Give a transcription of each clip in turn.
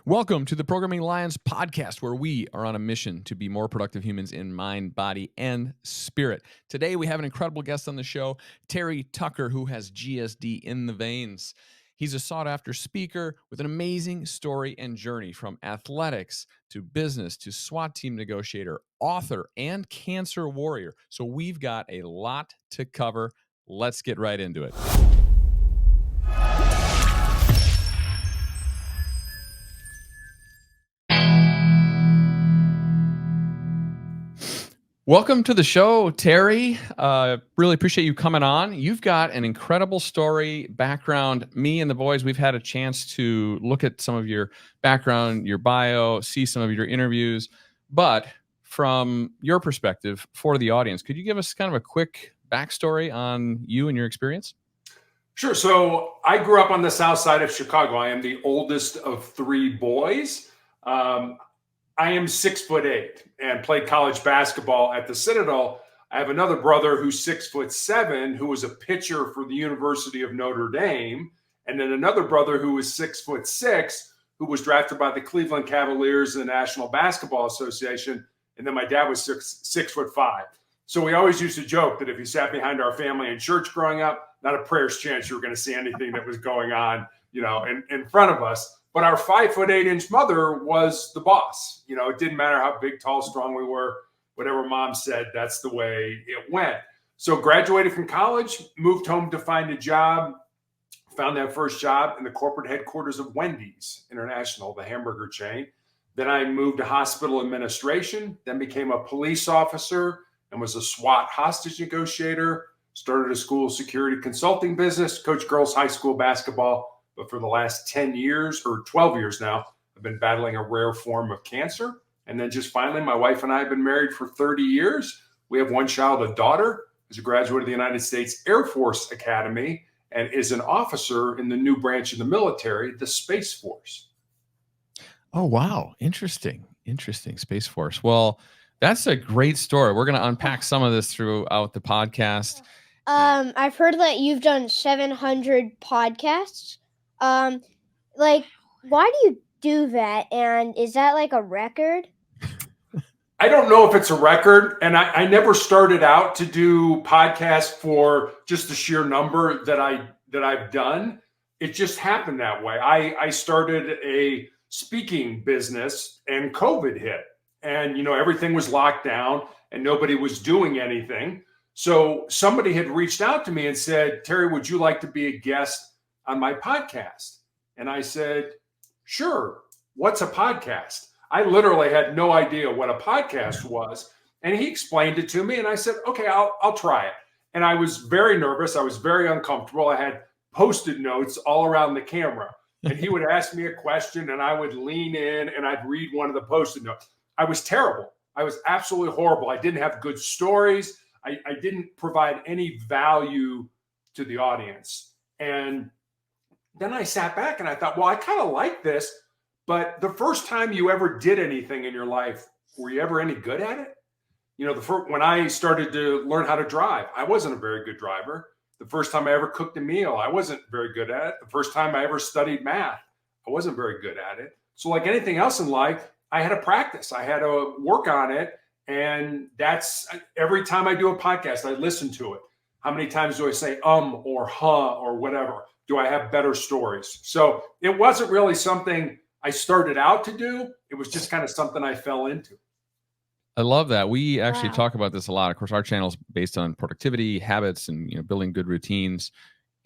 Welcome to the Programming Lions podcast, where we are on a mission to be more productive humans in mind, body, and spirit. Today, we have an incredible guest on the show, Terry Tucker, who has GSD in the veins. He's a sought-after speaker with an amazing story and journey, from athletics to business to SWAT team negotiator, author, and cancer warrior. So we've got a lot to cover. Let's get right into it. Welcome to the show, Terry. Really appreciate you coming on. You've got an incredible story, background. Me and the boys, we've had a chance to look at some of your background, your bio, see some of your interviews. But from your perspective, for the audience, could you give us kind of a quick backstory on you and your experience? Sure. So I grew up on the south side of Chicago. I am the oldest of three boys. I am 6'8" and played college basketball at the Citadel. I have another brother who's 6'7", who was a pitcher for the University of Notre Dame. And then another brother who was 6'6", who was drafted by the Cleveland Cavaliers in the National Basketball Association. And then my dad was 6'5". So we always used to joke that if you sat behind our family in church growing up, not a prayer's chance you were going to see anything that was going on, in front of us. But our 5'8" mother was the boss. It didn't matter how big, tall, strong we were. Whatever mom said, that's the way it went. So graduated from college, moved home to find a job, found that first job in the corporate headquarters of Wendy's International, the hamburger chain. Then I moved to hospital administration, then became a police officer and was a SWAT hostage negotiator, started a school security consulting business, coached girls high school basketball. But for the last 10 years or 12 years now, I've been battling a rare form of cancer. And then just finally, my wife and I have been married for 30 years. We have one child, a daughter, who's a graduate of the United States Air Force Academy and is an officer in the new branch of the military, the Space Force. Oh, wow. Interesting. Space Force. Well, that's a great story. We're going to unpack some of this throughout the podcast. I've heard that you've done 700 podcasts. Why do you do that? And is that like a record? I don't know if it's a record. And I never started out to do podcasts for just the sheer number that I've done. It just happened that way. I started a speaking business and COVID hit. And, everything was locked down and nobody was doing anything. So somebody had reached out to me and said, Terry, would you like to be a guest on my podcast? And I said, sure. What's a podcast? I literally had no idea what a podcast was. And he explained it to me. And I said, okay, I'll try it. And I was very nervous. I was very uncomfortable. I had Post-it notes all around the camera. And he would ask me a question and I would lean in and I'd read one of the Post-it notes. I was terrible. I was absolutely horrible. I didn't have good stories. I didn't provide any value to the audience. And then I sat back and I thought, well, I kind of like this, but the first time you ever did anything in your life, were you ever any good at it? When I started to learn how to drive, I wasn't a very good driver. The first time I ever cooked a meal, I wasn't very good at it. The first time I ever studied math, I wasn't very good at it. So like anything else in life, I had to practice. I had to work on it. And that's every time I do a podcast, I listen to it. How many times do I say or huh or whatever? Do I have better stories? So it wasn't really something I started out to do. It was just kind of something I fell into. I love that. We actually talk about this a lot. Of course, our channel is based on productivity, habits, and building good routines.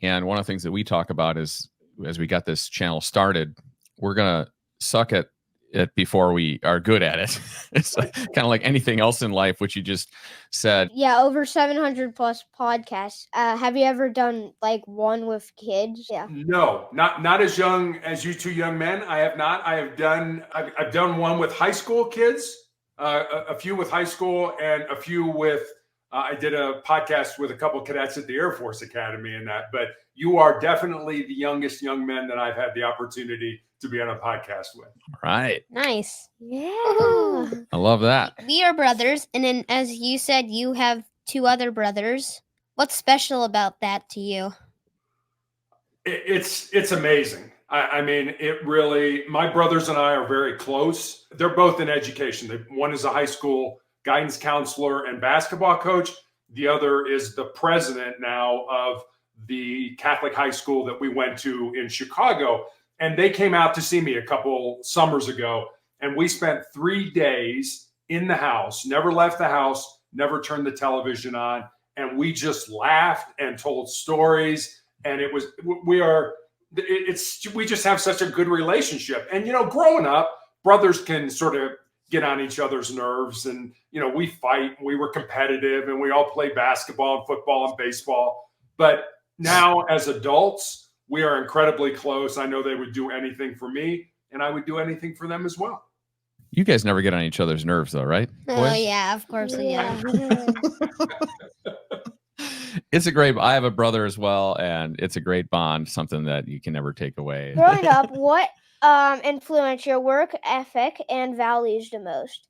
And one of the things that we talk about is, as we got this channel started, we're gonna suck at it before we are good at it. It's kind of like anything else in life, which you just said. Yeah, over 700 plus podcasts. Have you ever done like one with kids? Yeah. No, not as young as you two young men. I have not. I've done one with high school kids, a few with high school, and a few with. I did a podcast with a couple of cadets at the Air Force Academy and that. But you are definitely the youngest young men that I've had the opportunity to be on a podcast with. Right. Nice. Yeah. I love that. We are brothers. And then, as you said, you have two other brothers. What's special about that to you? It's amazing. I mean, it really, my brothers and I are very close. They're both in education. One is a high school guidance counselor and basketball coach. The other is the president now of the Catholic high school that we went to in Chicago. And they came out to see me a couple summers ago. And we spent 3 days in the house, never left the house, never turned the television on. And we just laughed and told stories. And we just have such a good relationship. And, growing up, brothers can sort of get on each other's nerves, and, we fight, we were competitive, and we all play basketball and football and baseball. But now as adults, we are incredibly close. I know they would do anything for me, and I would do anything for them as well. You guys never get on each other's nerves, though, right? Oh, boys? yeah, of course we Yeah. It's I have a brother as well, and it's a great bond, something that you can never take away. Growing up, what influenced your work ethic and values the most?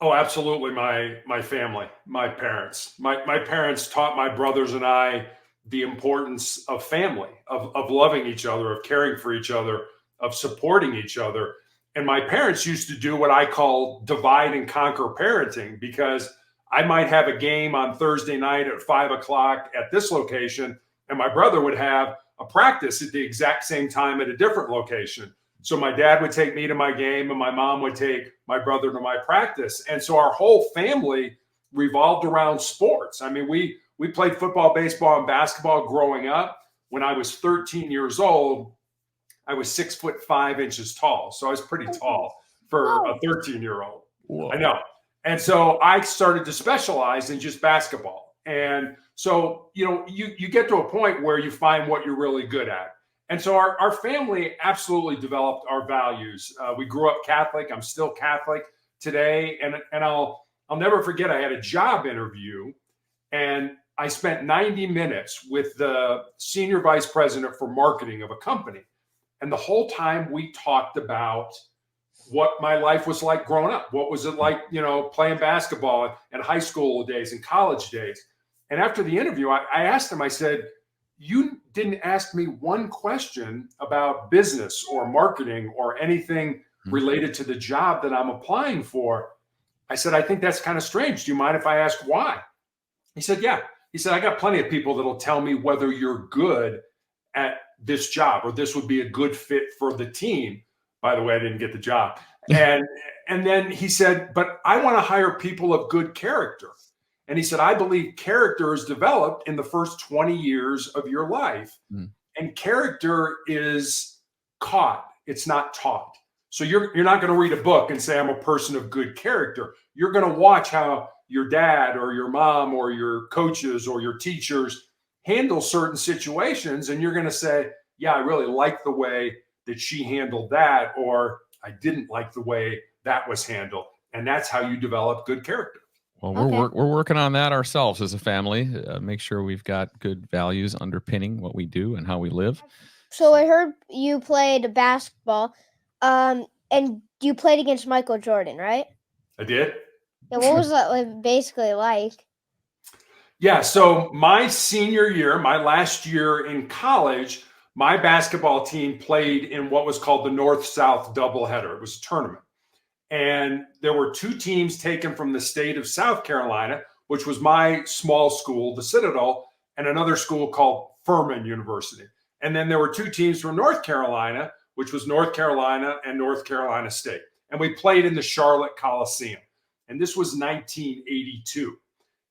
Oh, absolutely. My family, my parents. My parents taught my brothers and I the importance of family, of loving each other, of caring for each other, of supporting each other. And my parents used to do what I call divide and conquer parenting, because I might have a game on Thursday night at 5:00 at this location, and my brother would have a practice at the exact same time at a different location. So my dad would take me to my game, and my mom would take my brother to my practice. And so our whole family revolved around sports. I mean, we played football, baseball, and basketball growing up. When I was 13 years old, I was 6'5" tall. So I was pretty tall for a 13-year-old. I know. And so I started to specialize in just basketball. And so, you get to a point where you find what you're really good at. And so our family absolutely developed our values. We grew up Catholic. I'm still Catholic today. And I'll never forget, I had a job interview, and I spent 90 minutes with the senior vice president for marketing of a company. And the whole time we talked about what my life was like growing up. What was it like, playing basketball and high school days and college days. And after the interview, I asked him, I said, you didn't ask me one question about business or marketing or anything related to the job that I'm applying for. I said, I think that's kind of strange. Do you mind if I ask why? He said, yeah. He said, I got plenty of people that'll tell me whether you're good at this job or this would be a good fit for the team. By the way, I didn't get the job. And then he said, but I want to hire people of good character. And he said, I believe character is developed in the first 20 years of your life. And character is caught. It's not taught. So you're not going to read a book and say, I'm a person of good character. You're going to watch how your dad or your mom or your coaches or your teachers handle certain situations. And you're going to say, yeah, I really like the way that she handled that, or I didn't like the way that was handled. And that's how you develop good character. Well, we're working on that ourselves as a family. Make sure we've got good values underpinning what we do and how we live. So I heard you played basketball, and you played against Michael Jordan, right? I did. Yeah, what was that basically like? Yeah, so my senior year, my last year in college, my basketball team played in what was called the North-South doubleheader. It was a tournament. And there were 2 teams taken from the state of South Carolina, which was my small school, the Citadel, and another school called Furman University. And then there were 2 teams from North Carolina, which was North Carolina and North Carolina State. And we played in the Charlotte Coliseum. And this was 1982.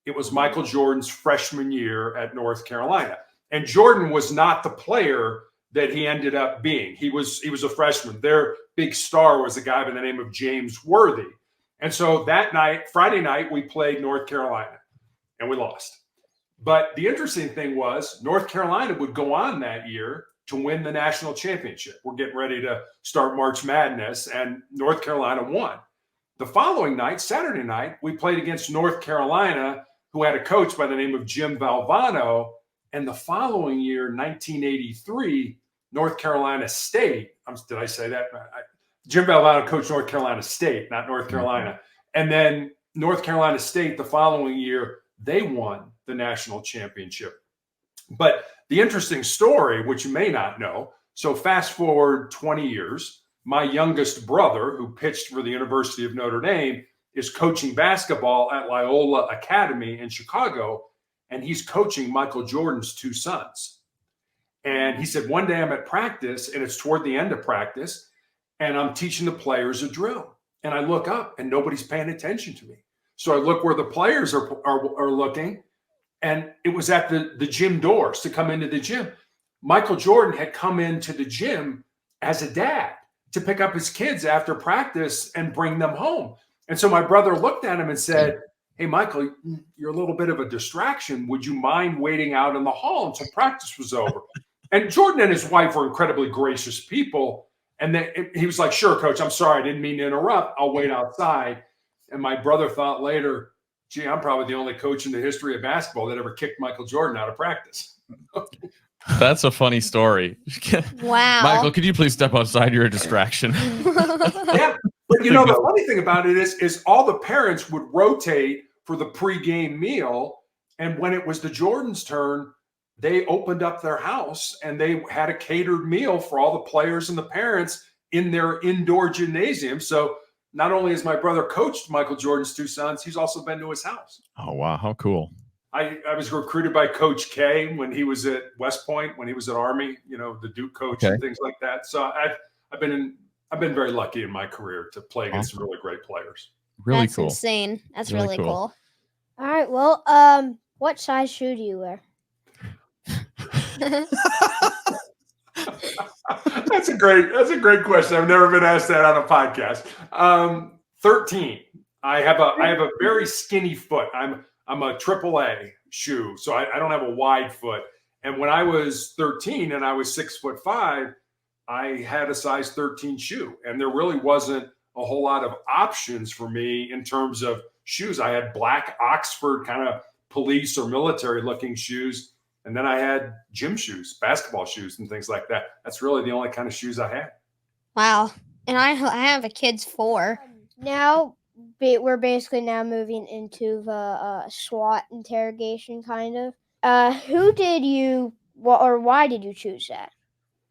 It was Michael Jordan's freshman year at North Carolina. And Jordan was not the player that he ended up being. He was a freshman. Their big star was a guy by the name of James Worthy. And so that night, Friday night, we played North Carolina, and we lost. But the interesting thing was North Carolina would go on that year to win the national championship. We're getting ready to start March Madness, and North Carolina won. The following night, Saturday night, we played against North Carolina, who had a coach by the name of Jim Valvano. And the following year, 1983, North Carolina State, did I say that? Jim Valvano coached North Carolina State, not North Carolina. And then North Carolina State, the following year, they won the national championship. But the interesting story, which you may not know, So fast forward 20 years, my youngest brother, who pitched for the University of Notre Dame, is coaching basketball at Loyola Academy in Chicago, and he's coaching Michael Jordan's two sons. And he said, one day I'm at practice, and it's toward the end of practice, and I'm teaching the players a drill. And I look up, and nobody's paying attention to me. So I look where the players are looking, and it was at the gym doors to come into the gym. Michael Jordan had come into the gym as a dad to pick up his kids after practice and bring them home. And so my brother looked at him and said, hey, Michael, you're a little bit of a distraction. Would you mind waiting out in the hall until practice was over? And Jordan and his wife were incredibly gracious people. And then he was like, sure, coach, I'm sorry. I didn't mean to interrupt. I'll wait outside. And my brother thought later, gee, I'm probably the only coach in the history of basketball that ever kicked Michael Jordan out of practice. That's a funny story. Wow. Michael, could you please step outside? You're a distraction. Yeah. But you know, the funny thing about it is all the parents would rotate for the pregame meal. And when it was the Jordan's turn, they opened up their house and they had a catered meal for all the players and the parents in their indoor gymnasium. So not only has my brother coached Michael Jordan's two sons, he's also been to his house. Oh, wow. How cool. I was recruited by Coach K when he was at West Point, when he was at Army, you know, the Duke coach and things like that. So I've been very lucky in my career to play against some really great players. Really That's cool. insane. That's really cool. All right. Well, what size shoe do you wear? That's a great question. I've never been asked that on a podcast. 13. I have a very skinny foot. I'm a AAA shoe, so I don't have a wide foot. And when I was 13 and I was 6'5", I had a size 13 shoe, and there really wasn't a whole lot of options for me in terms of shoes. I had black Oxford kind of police or military looking shoes. And then I had gym shoes, basketball shoes, and things like that. That's really the only kind of shoes I had. Wow. And I have a kid's 4. Now we're basically now moving into the SWAT interrogation kind of. Who did you, or why did you choose that?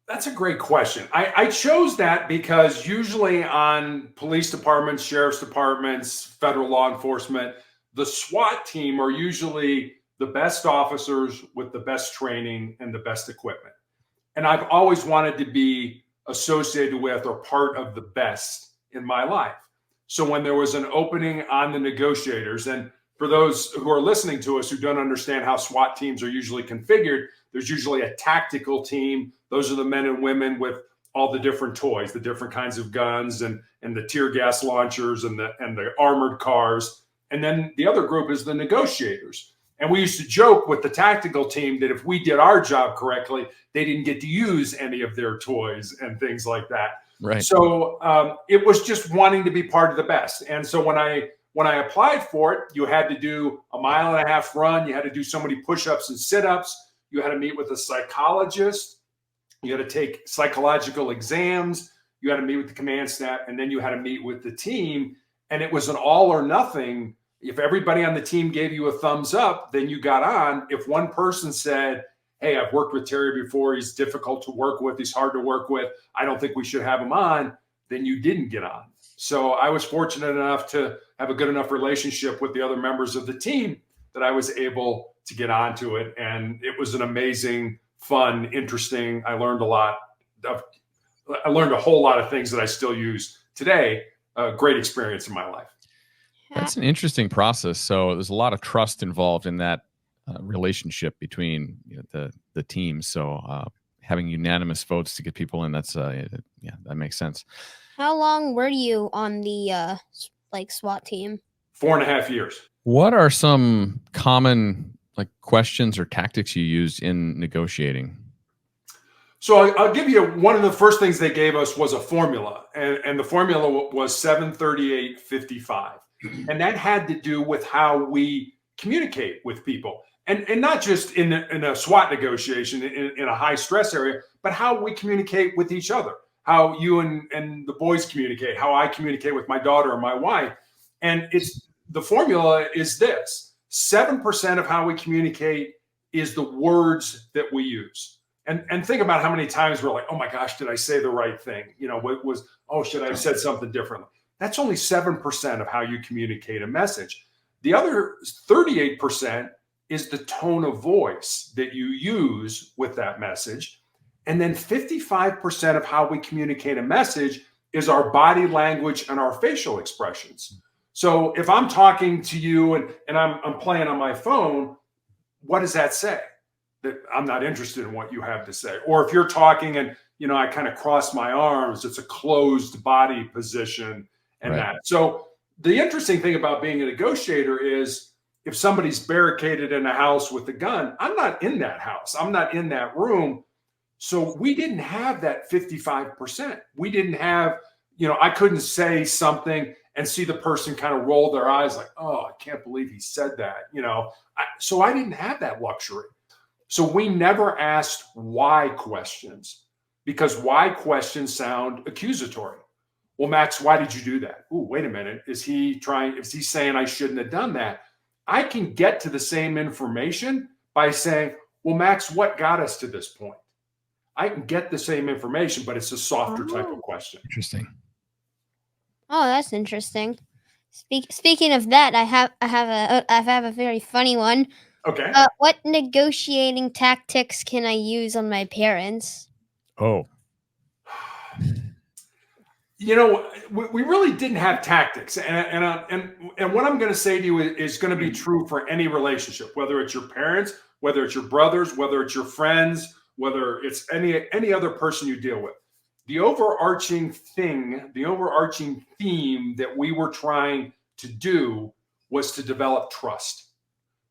That's a great question. I chose that because usually on police departments, sheriff's departments, federal law enforcement, the SWAT team are usually the best officers with the best training and the best equipment. And I've always wanted to be associated with or part of the best in my life. So when there was an opening on the negotiators, and for those who are listening to us who don't understand how SWAT teams are usually configured, there's usually a tactical team. Those are the men and women with all the different toys, the different kinds of guns and the tear gas launchers and the armored cars. And then the other group is the negotiators. And we used to joke with the tactical team that if we did our job correctly, they didn't get to use any of their toys and things like that. Right. So it was just wanting to be part of the best. And so when I applied for it, you had to do a 1.5 mile run. You had to do so many push-ups and sit-ups. You had to meet with a psychologist. You had to take psychological exams. You had to meet with the command staff, and then you had to meet with the team. And it was an all or nothing. If everybody on the team gave you a thumbs up, then you got on. If one person said, hey, I've worked with Terry before, he's difficult to work with, he's hard to work with, I don't think we should have him on, then you didn't get on. So I was fortunate enough to have a good enough relationship with the other members of the team that I was able to get onto it. And it was an amazing, fun, interesting, I learned a whole lot of things that I still use today. A great experience in my life. That's an interesting process. So there's a lot of trust involved in that relationship between the teams. So having unanimous votes to get people in, that's that makes sense. How long were you on the SWAT team? 4.5 years. What are some common questions or tactics you used in negotiating? So I'll give you one of the first things they gave us was a formula, and the formula was 738-55. And that had to do with how we communicate with people, and not just in a SWAT negotiation in a high stress area, but how we communicate with each other, how you and the boys communicate, how I communicate with my daughter or my wife. And the formula is this: 7% of how we communicate is the words that we use. And think about how many times we're like, oh my gosh, did I say the right thing? Should I have said something differently? That's only 7% of how you communicate a message. The other 38% is the tone of voice that you use with that message. And then 55% of how we communicate a message is our body language and our facial expressions. So if I'm talking to you and I'm playing on my phone, what does that say? That I'm not interested in what you have to say. Or if you're talking and, I kind of cross my arms, it's a closed body position and that. So the interesting thing about being a negotiator is if somebody's barricaded in a house with a gun, I'm not in that house. I'm not in that room. So we didn't have that 55%. We didn't have, I couldn't say something and see the person kind of roll their eyes like, oh, I can't believe he said that. So I didn't have that luxury. So we never asked why questions, because why questions sound accusatory. Well, Max, why did you do that? Ooh, wait a minute. Is he saying I shouldn't have done that? I can get to the same information by saying, well, Max, what got us to this point? I can get the same information, but it's a softer type of question. Interesting. Oh, that's interesting. Speaking of that, I have a very funny one. Okay. What negotiating tactics can I use on my parents? Oh. We really didn't have tactics, and what I'm going to say to you is going to be true for any relationship, whether it's your parents, whether it's your brothers, whether it's your friends, whether it's any other person you deal with. The overarching theme that we were trying to do was to develop trust.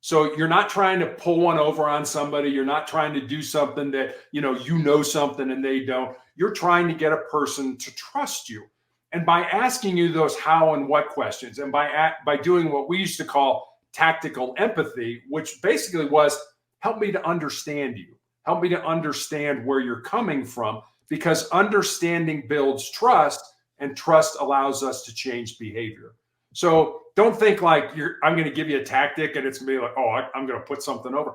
So you're not trying to pull one over on somebody. You're not trying to do something that, something and they don't. You're trying to get a person to trust you. And by asking you those how and what questions, and by doing what we used to call tactical empathy, which basically was help me to understand you. Help me to understand where you're coming from, because understanding builds trust, and trust allows us to change behavior. So don't think like I'm going to give you a tactic and it's going to be like, oh, I'm going to put something over.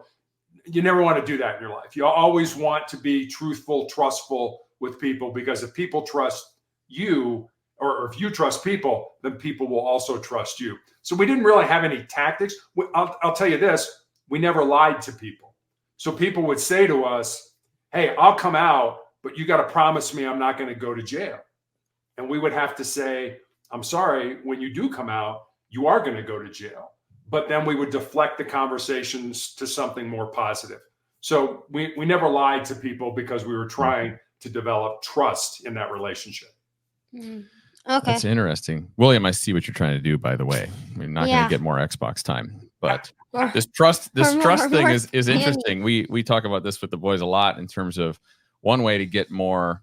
You never want to do that in your life. You always want to be truthful, trustful with people, because if people trust you, or if you trust people, then people will also trust you. So we didn't really have any tactics. I'll tell you this, we never lied to people. So people would say to us, hey, I'll come out, but you got to promise me I'm not going to go to jail. And we would have to say, I'm sorry, when you do come out, you are going to go to jail. But then we would deflect the conversations to something more positive. So we never lied to people because we were trying to develop trust in that relationship. Okay. That's interesting. William, I see what you're trying to do, by the way. We're not going to get more Xbox time, but this trust thing is interesting. We talk about this with the boys a lot in terms of one way to get more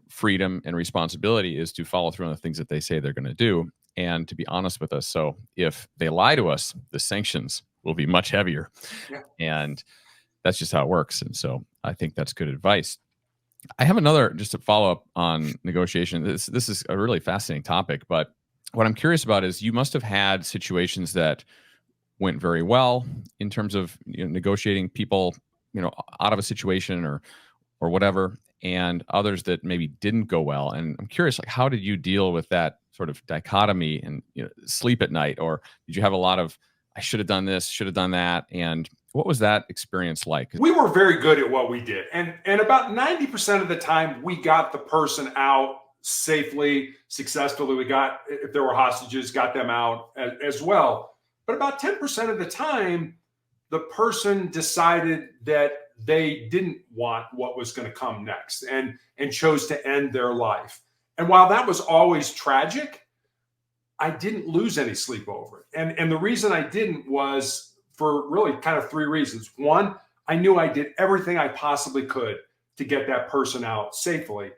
freedom and responsibility is to follow through on the things that they say they're going to do and to be honest with us. So if they lie to us, the sanctions will be much heavier. Yeah. And that's just how it works. And so I think that's good advice. I have another, just to follow up on negotiation. This is a really fascinating topic, but what I'm curious about is you must have had situations that went very well in terms of negotiating people, out of a situation or whatever, and others that maybe didn't go well. And I'm curious, like, how did you deal with that sort of dichotomy and sleep at night? Or did you have a lot of, I should have done this, should have done that? And what was that experience like? We were very good at what we did. And about 90% of the time, we got the person out safely, successfully. We got, if there were hostages, got them out as well. But about 10% of the time, the person decided that they didn't want what was going to come next and chose to end their life. And while that was always tragic, I didn't lose any sleep over it. And the reason I didn't was for really kind of three reasons. One, I knew I did everything I possibly could to get that person out safely.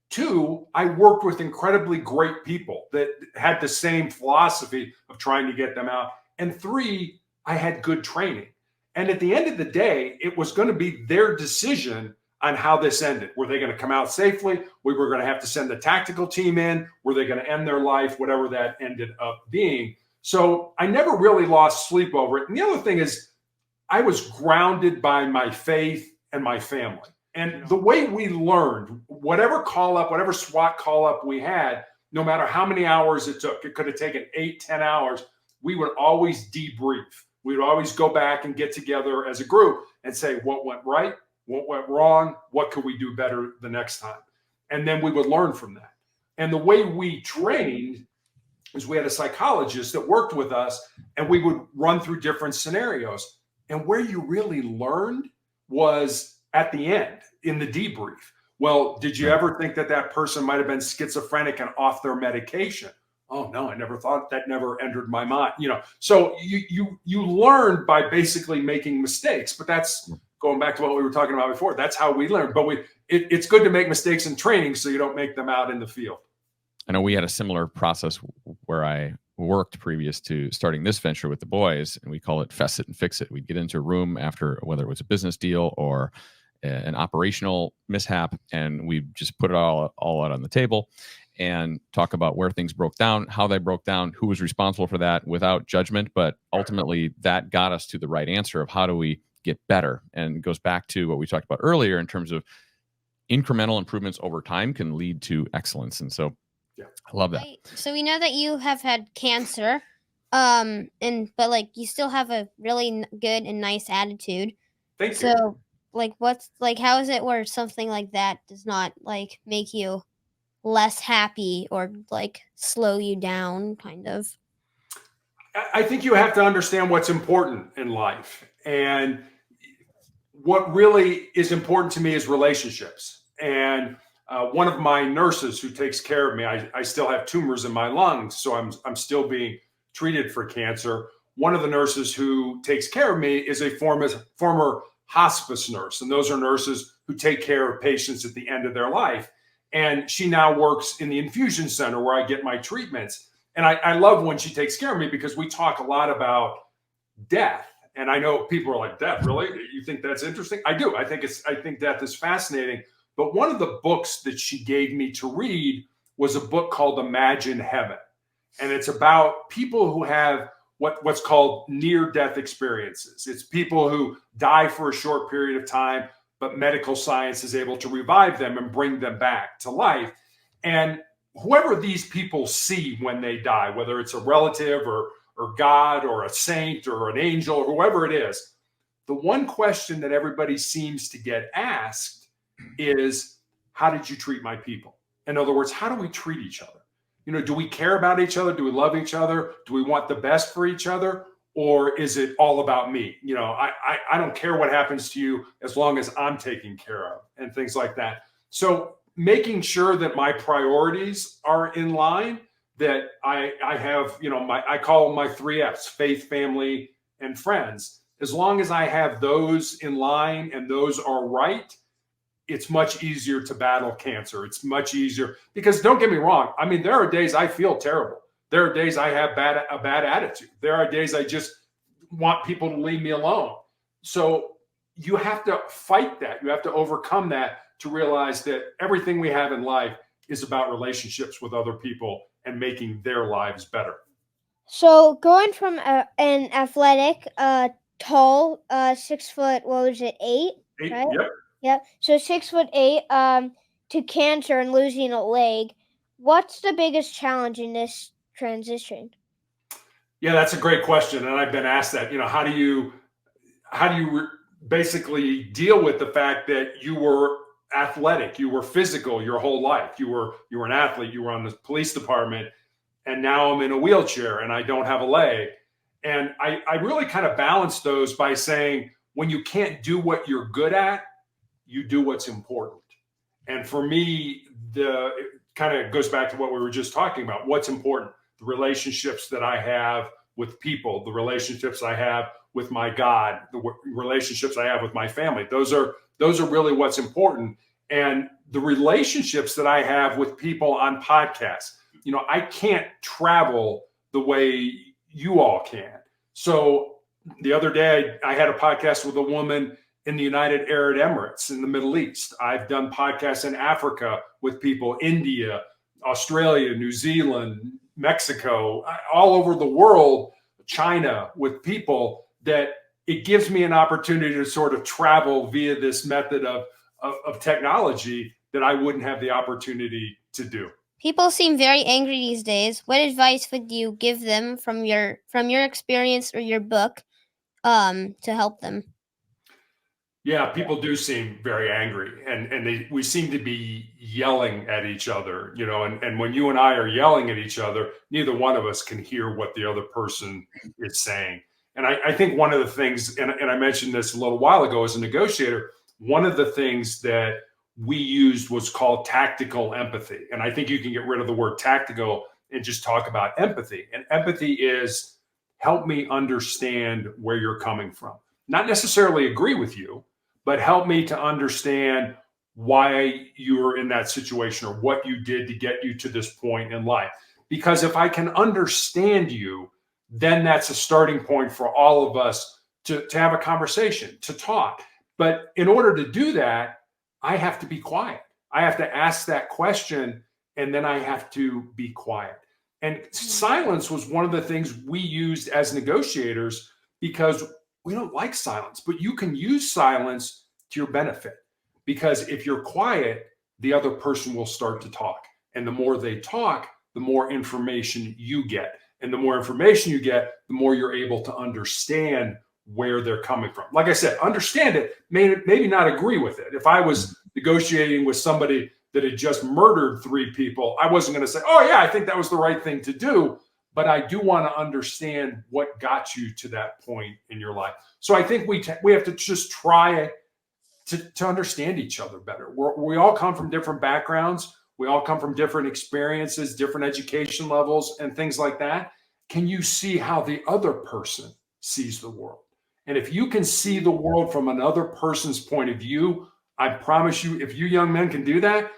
Two, I worked with incredibly great people that had the same philosophy of trying to get them out. And three, I had good training. And at the end of the day, it was going to be their decision on how this ended. Were they going to come out safely? We were going to have to send the tactical team in. Were they going to end their life? Whatever that ended up being. So I never really lost sleep over it. And the other thing is I was grounded by my faith and my family. And the way we learned, whatever call up, whatever SWAT call up we had, no matter how many hours it took, it could have taken 8, 10 hours, we would always debrief. We would always go back and get together as a group and say what went right, what went wrong, what could we do better the next time? And then we would learn from that. And the way we trained is we had a psychologist that worked with us, and we would run through different scenarios. And where you really learned was at the end in the debrief. Well, did you ever think that that person might have been schizophrenic and off their medication? Oh no, I never thought that, never entered my mind. So you learn by basically making mistakes, but that's going back to what we were talking about before. That's how we learn. But it's good to make mistakes in training so you don't make them out in the field. I know we had a similar process where I worked previous to starting this venture with the boys, and we call it Fess It and Fix It. We'd get into a room after, whether it was a business deal or an operational mishap, and we just put it all out on the table and talk about where things broke down, how they broke down, who was responsible for that, without judgment. But ultimately, that got us to the right answer of how do we get better. And it goes back to what we talked about earlier in terms of incremental improvements over time can lead to excellence. And so I love that. Right. So we know that you have had cancer, but like you still have a really good and nice attitude. Thank you. So how is it where something like that does not like make you less happy or like slow you down, kind of? I think you have to understand what's important in life. And what really is important to me is relationships. And one of my nurses who takes care of me, I still have tumors in my lungs, so I'm still being treated for cancer. One of the nurses who takes care of me is a former hospice nurse, and those are nurses who take care of patients at the end of their life. And she now works in the infusion center where I get my treatments. And I love when she takes care of me because we talk a lot about death. And I know people are like, death, really? You think that's interesting? I do. I think death is fascinating. But one of the books that she gave me to read was a book called Imagine Heaven. And it's about people who have what's called near-death experiences. It's people who die for a short period of time, but medical science is able to revive them and bring them back to life. And whoever these people see when they die, whether it's a relative or God or a saint or an angel or whoever it is, the one question that everybody seems to get asked is, how did you treat my people? In other words, how do we treat each other? Do we care about each other? Do we love each other? Do we want the best for each other? Or is it all about me? I don't care what happens to you as long as I'm taken care of, and things like that. So making sure that my priorities are in line, that I have, I call them my 3 F's: faith, family, and friends. As long as I have those in line and those are right, it's much easier to battle cancer. It's much easier because, don't get me wrong, I mean, there are days I feel terrible. There are days I have a bad attitude. There are days I just want people to leave me alone. So you have to fight that. You have to overcome that to realize that everything we have in life is about relationships with other people and making their lives better. So going from an athletic, tall, 6 foot, what was it, 8? 8, right? Yep. Yep. So 6'8", to cancer and losing a leg. What's the biggest challenge in this transition? Yeah, that's a great question, and I've been asked that. How do you basically deal with the fact that you were athletic, you were physical your whole life, you were an athlete, you were on the police department, and now I'm in a wheelchair and I don't have a leg. And I really kind of balance those by saying, when you can't do what you're good at, you do what's important. And for me, it kind of goes back to what we were just talking about. What's important? The relationships that I have with people, the relationships I have with my God, the relationships I have with my family. Those are really what's important. And the relationships that I have with people on podcasts, I can't travel the way you all can. So the other day I had a podcast with a woman in the United Arab Emirates in the Middle East. I've done podcasts in Africa with people, India, Australia, New Zealand, Mexico, all over the world, China, with people that it gives me an opportunity to sort of travel via this method of of technology that I wouldn't have the opportunity to do. People seem very angry these days. What advice would you give them from your experience or your book to help them? Yeah, people do seem very angry, and we seem to be yelling at each other, and when you and I are yelling at each other, neither one of us can hear what the other person is saying. And I think one of the things, and I mentioned this a little while ago as a negotiator, one of the things that we used was called tactical empathy. And I think you can get rid of the word tactical and just talk about empathy. And empathy is help me understand where you're coming from. Not necessarily agree with you, but help me to understand why you're in that situation or what you did to get you to this point in life. Because if I can understand you, then that's a starting point for all of us to have a conversation, to talk. But in order to do that, I have to be quiet. I have to ask that question, and then I have to be quiet. And silence was one of the things we used as negotiators because we don't like silence, but you can use silence to your benefit. Because if you're quiet, the other person will start to talk. And the more they talk, the more information you get. And the more information you get, the more you're able to understand where they're coming from. Like I said, understand it, maybe not agree with it. If I was negotiating with somebody that had just murdered 3 people, I wasn't going to say, oh yeah, I think that was the right thing to do. But I do want to understand what got you to that point in your life. So I think we have to just try to understand each other better. We all come from different backgrounds. We all come from different experiences, different education levels, and things like that. Can you see how the other person sees the world? And if you can see the world from another person's point of view, I promise you, if you young men can do that,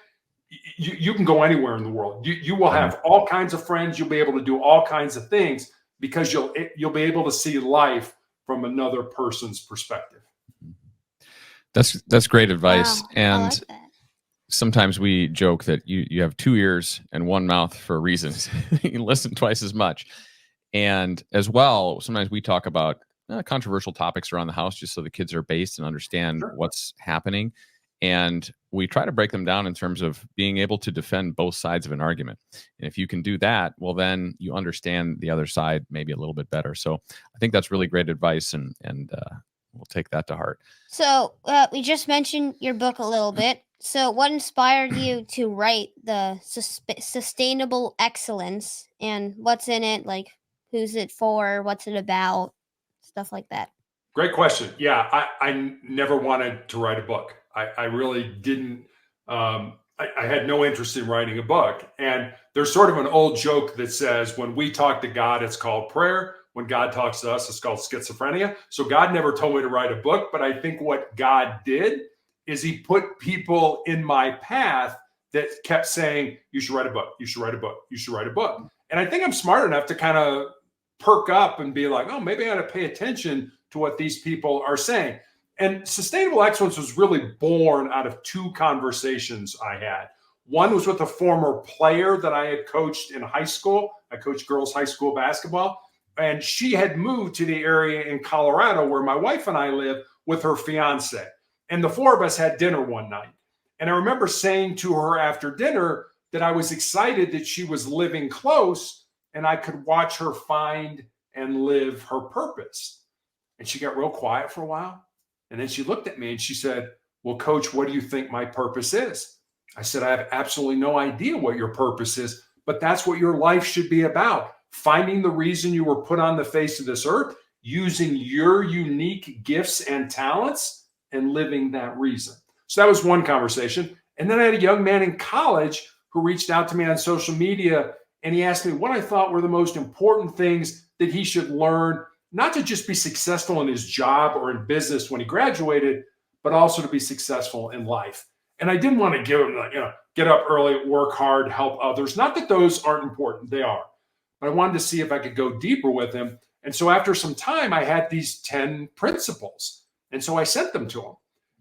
you can go anywhere in the world. You will have all kinds of friends. You'll be able to do all kinds of things because you'll be able to see life from another person's perspective. That's great advice. Wow, and I like that. Sometimes we joke that you have 2 ears and 1 mouth for reasons. You can listen twice as much. And as well, sometimes we talk about controversial topics around the house just so the kids are based and understand what's happening. And we try to break them down in terms of being able to defend both sides of an argument. And if you can do that, well, then you understand the other side maybe a little bit better. So I think that's really great advice, and we'll take that to heart. So we just mentioned your book a little bit. So what inspired you to write the Sustainable Excellence, and what's in it? Like, who's it for? What's it about? Stuff like that. Great question. Yeah, I never wanted to write a book. I really didn't. I had no interest in writing a book. And there's sort of an old joke that says, when we talk to God, it's called prayer. When God talks to us, it's called schizophrenia. So God never told me to write a book, but I think what God did is he put people in my path that kept saying, you should write a book, you should write a book, you should write a book. And I think I'm smart enough to kind of perk up and be like, oh, maybe I ought to pay attention to what these people are saying. And Sustainable Excellence was really born out of 2 conversations I had. One was with a former player that I had coached in high school. I coached girls high school basketball. And she had moved to the area in Colorado where my wife and I live with her fiance. And the 4 of us had dinner one night. And I remember saying to her after dinner that I was excited that she was living close and I could watch her find and live her purpose. And she got real quiet for a while. And then she looked at me and she said, well, Coach, what do you think my purpose is? I said, I have absolutely no idea what your purpose is, but that's what your life should be about. Finding the reason you were put on the face of this earth, using your unique gifts and talents, and living that reason. So that was one conversation. And then I had a young man in college who reached out to me on social media, and he asked me what I thought were the most important things that he should learn, not to just be successful in his job or in business when he graduated, but also to be successful in life. And I didn't want to give him, get up early, work hard, help others. Not that those aren't important, they are. But I wanted to see if I could go deeper with him. And so after some time, I had these 10 principles. And so I sent them to him.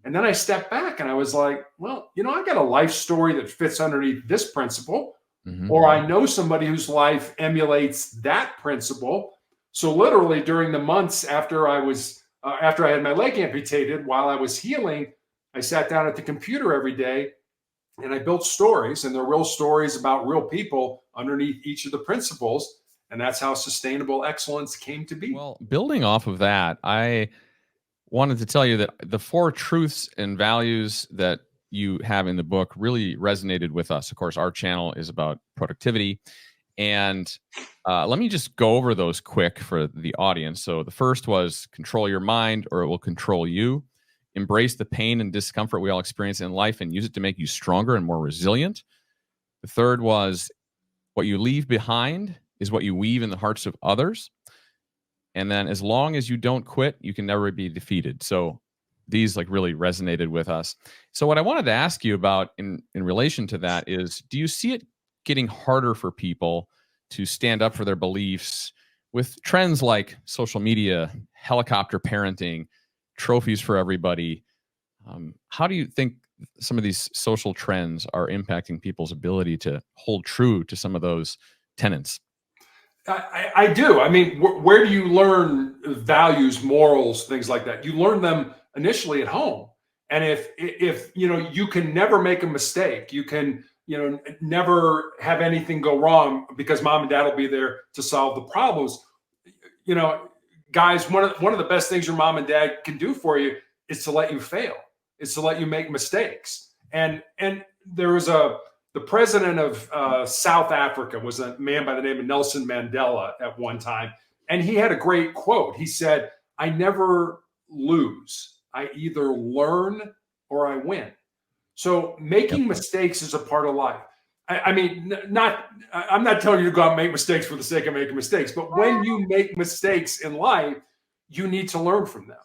And then I stepped back and I was like, well, I've got a life story that fits underneath this principle. Mm-hmm. Or I know somebody whose life emulates that principle. So literally during the months after I had my leg amputated, while I was healing, I sat down at the computer every day and I built stories, and they're real stories about real people underneath each of the principles. And that's how sustainable excellence came to be. Well, building off of that, I wanted to tell you that the 4 truths and values that you have in the book really resonated with us. Of course, our channel is about productivity. And let me just go over those quick for the audience. So the first was control your mind or it will control you. Embrace the pain and discomfort we all experience in life and use it to make you stronger and more resilient. The third was what you leave behind is what you weave in the hearts of others. And then as long as you don't quit, you can never be defeated. So these like really resonated with us. So what I wanted to ask you about in relation to that is, do you see it getting harder for people to stand up for their beliefs with trends like social media, helicopter parenting, trophies for everybody? How do you think some of these social trends are impacting people's ability to hold true to some of those tenets? I do. I mean, where do you learn values, morals, things like that? You learn them initially at home. And if you can never make a mistake, you can never have anything go wrong because mom and dad will be there to solve the problems. Guys, one of the best things your mom and dad can do for you is to let you fail. It's to let you make mistakes. And there was the president of South Africa was a man by the name of Nelson Mandela at one time. And he had a great quote. He said, "I never lose. I either learn or I win." So making mistakes is a part of life. I'm not telling you to go out and make mistakes for the sake of making mistakes, but when you make mistakes in life, you need to learn from them.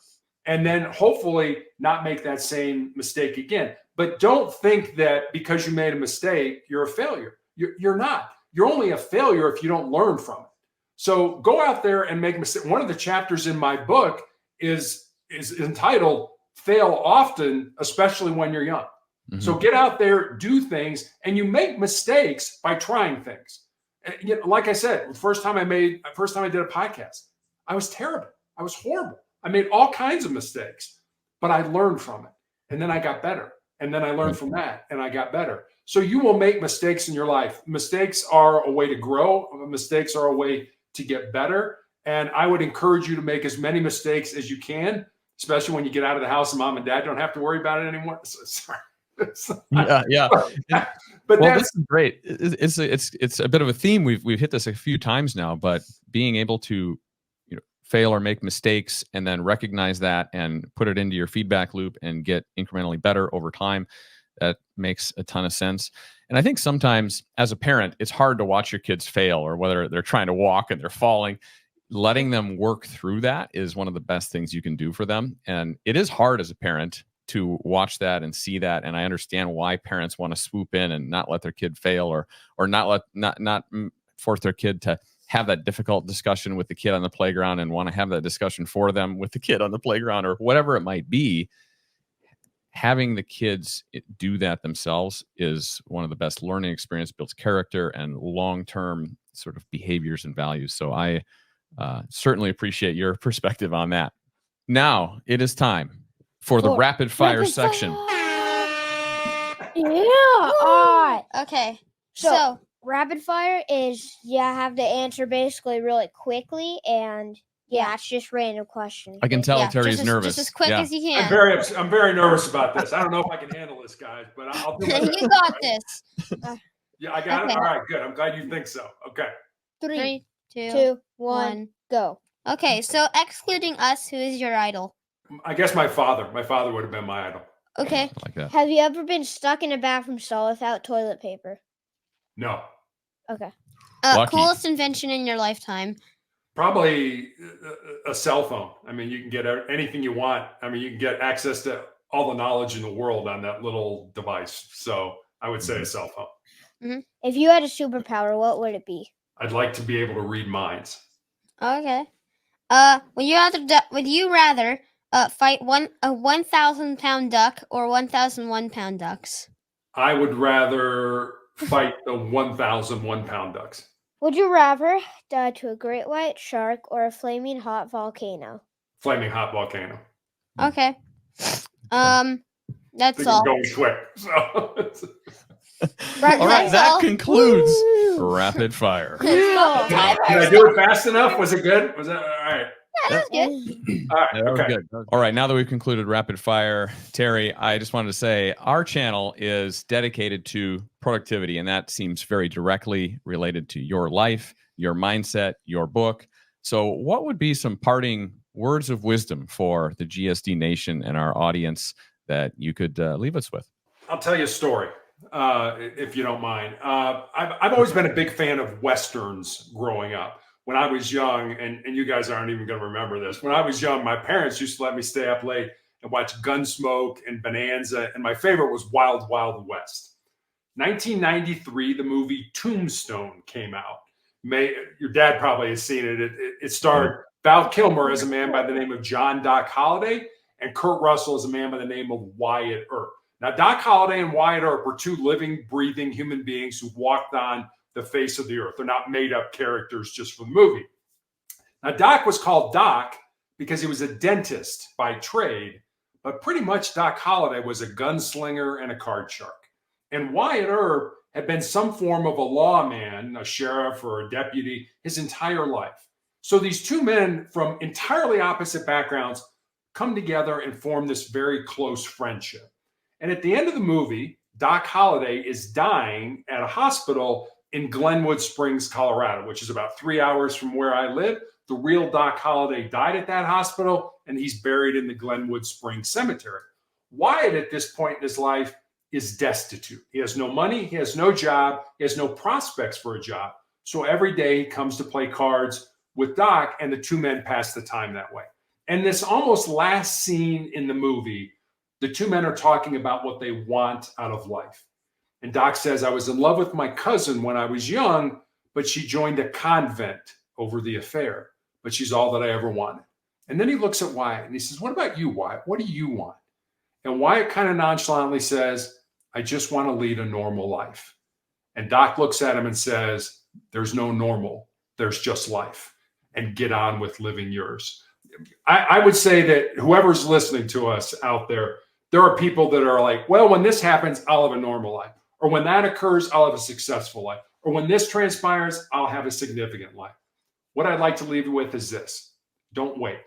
And then hopefully not make that same mistake again. But don't think that because you made a mistake, you're a failure. You're not. You're only a failure if you don't learn from it. So go out there and make mistakes. One of the chapters in my book is entitled "Fail Often, Especially When You're Young." Mm-hmm. So get out there, do things, and you make mistakes by trying things. And, like I said, the first time I did a podcast, I was terrible. I was horrible. I made all kinds of mistakes, but I learned from it. And then I got better. And then I learned from that and I got better. So you will make mistakes in your life. Mistakes are a way to grow. Mistakes are a way to get better. And I would encourage you to make as many mistakes as you can, especially when you get out of the house and mom and dad don't have to worry about it anymore. Sorry. Yeah. But well, this is great. It's a bit of a theme. We've hit this a few times now, but being able to fail or make mistakes and then recognize that and put it into your feedback loop and get incrementally better over time, that makes a ton of sense. And I think sometimes as a parent, it's hard to watch your kids fail, or whether they're trying to walk and they're falling. Letting them work through that is one of the best things you can do for them. And it is hard as a parent to watch that and see that. And I understand why parents want to swoop in and not let their kid fail, or not force their kid to have that difficult discussion with the kid on the playground and want to have that discussion for them with the kid on the playground, or whatever it might be. Having the kids do that themselves is one of the best learning experience, builds character and long-term sort of behaviors and values. So I certainly appreciate your perspective on that. Now it is time for the rapid fire section. Yeah. Okay. So rapid fire is you have to answer basically really quickly, and it's just random questions. I can tell Terry's nervous. Just as quick as you can. I'm very nervous about this. I don't know if I can handle this, guys, but I'll do my best. You got this. Yeah, I got it. All right, good. I'm glad you think so. Okay. 3, 2, 1, go. Okay, so excluding us, who is your idol? I guess my father. My father would have been my idol. Okay. I like that. Have you ever been stuck in a bathroom stall without toilet paper? No. Okay. Coolest invention in your lifetime? Probably a cell phone. I mean, you can get anything you want. I mean, you can get access to all the knowledge in the world on that little device. So I would say a cell phone. Mm-hmm. If you had a superpower, what would it be? I'd like to be able to read minds. Okay. Would you rather fight a 1,000-pound duck or 1,001-pound ducks? I would rather fight the 1,001-pound ducks. Would you rather die to a great white shark or a flaming hot volcano? Flaming hot volcano. Okay. That's all. Going quick. So All right, That's that all. concludes Rapid Fire. did I do it fast enough? Was it good? Was it all right? That's good. All right. Yeah, that was Okay. good. All right, now that we've concluded Rapid Fire, Terry, I just wanted to say our channel is dedicated to productivity, and that seems very directly related to your life, your mindset, your book. So, what would be some parting words of wisdom for the GSD Nation and our audience that you could leave us with? I'll tell you a story, if you don't mind. I've always been a big fan of Westerns growing up. When I was young, and you guys aren't even going to remember this, when I was young, my parents used to let me stay up late and watch Gunsmoke and Bonanza, and my favorite was Wild Wild West. 1993, the movie Tombstone came out. Your dad probably has seen it. It starred Val Kilmer as a man by the name of John Doc Holliday and Kurt Russell as a man by the name of Wyatt Earp. Now, Doc Holliday and Wyatt Earp were two living, breathing human beings who walked on the face of the earth. They're not made up characters just for the movie. Now, Doc was called Doc because he was a dentist by trade, but pretty much Doc Holliday was a gunslinger and a card shark. And Wyatt Earp had been some form of a lawman, a sheriff or a deputy, his entire life. So these two men from entirely opposite backgrounds come together and form this very close friendship. And at the end of the movie, Doc Holliday is dying at a hospital in Glenwood Springs, Colorado, which is about 3 hours from where I live. The real Doc Holliday died at that hospital, and he's buried in the Glenwood Springs Cemetery. Wyatt, at this point in his life, is destitute. He has no money, he has no job, he has no prospects for a job. So every day he comes to play cards with Doc, and the two men pass the time that way. And this almost last scene in the movie, the two men are talking about what they want out of life. And Doc says, I was in love with my cousin when I was young, but she joined a convent over the affair. But she's all that I ever wanted. And then he looks at Wyatt and he says, what about you, Wyatt? What do you want? And Wyatt kind of nonchalantly says, I just want to lead a normal life. And Doc looks at him and says, there's no normal. There's just life. And get on with living yours. I would say that whoever's listening to us out there, there are people that are like, well, when this happens, I'll have a normal life. Or when that occurs, I'll have a successful life. Or when this transpires, I'll have a significant life. What I'd like to leave you with is this. Don't wait.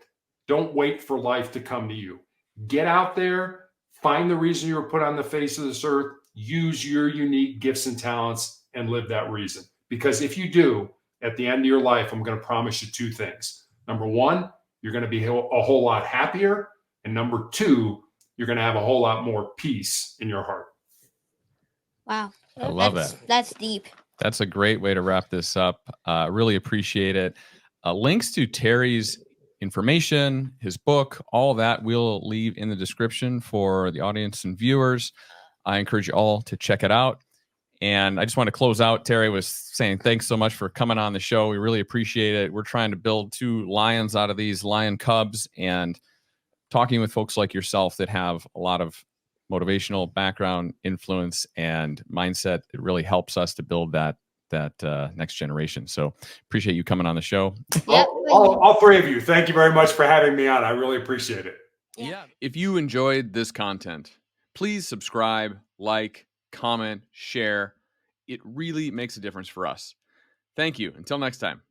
Don't wait for life to come to you. Get out there, find the reason you were put on the face of this earth, use your unique gifts and talents, and live that reason. Because if you do, at the end of your life, I'm going to promise you two things. Number one, you're going to be a whole lot happier. And number two, you're going to have a whole lot more peace in your heart. Wow. I love that. That's deep. That's a great way to wrap this up. Really appreciate it. Links to Terry's information, his book, all of that we'll leave in the description for the audience and viewers. I encourage you all to check it out. And I just want to close out. Terry was saying thanks so much for coming on the show. We really appreciate it. We're trying to build two lions out of these lion cubs, and talking with folks like yourself that have a lot of motivational background, influence, and mindset, it really helps us to build that next generation. So appreciate you coming on the show. Yep. All three of you, thank you very much for having me on. I really appreciate it. Yeah. If you enjoyed this content, please subscribe, like, comment, share. It really makes a difference for us. Thank you. Until next time.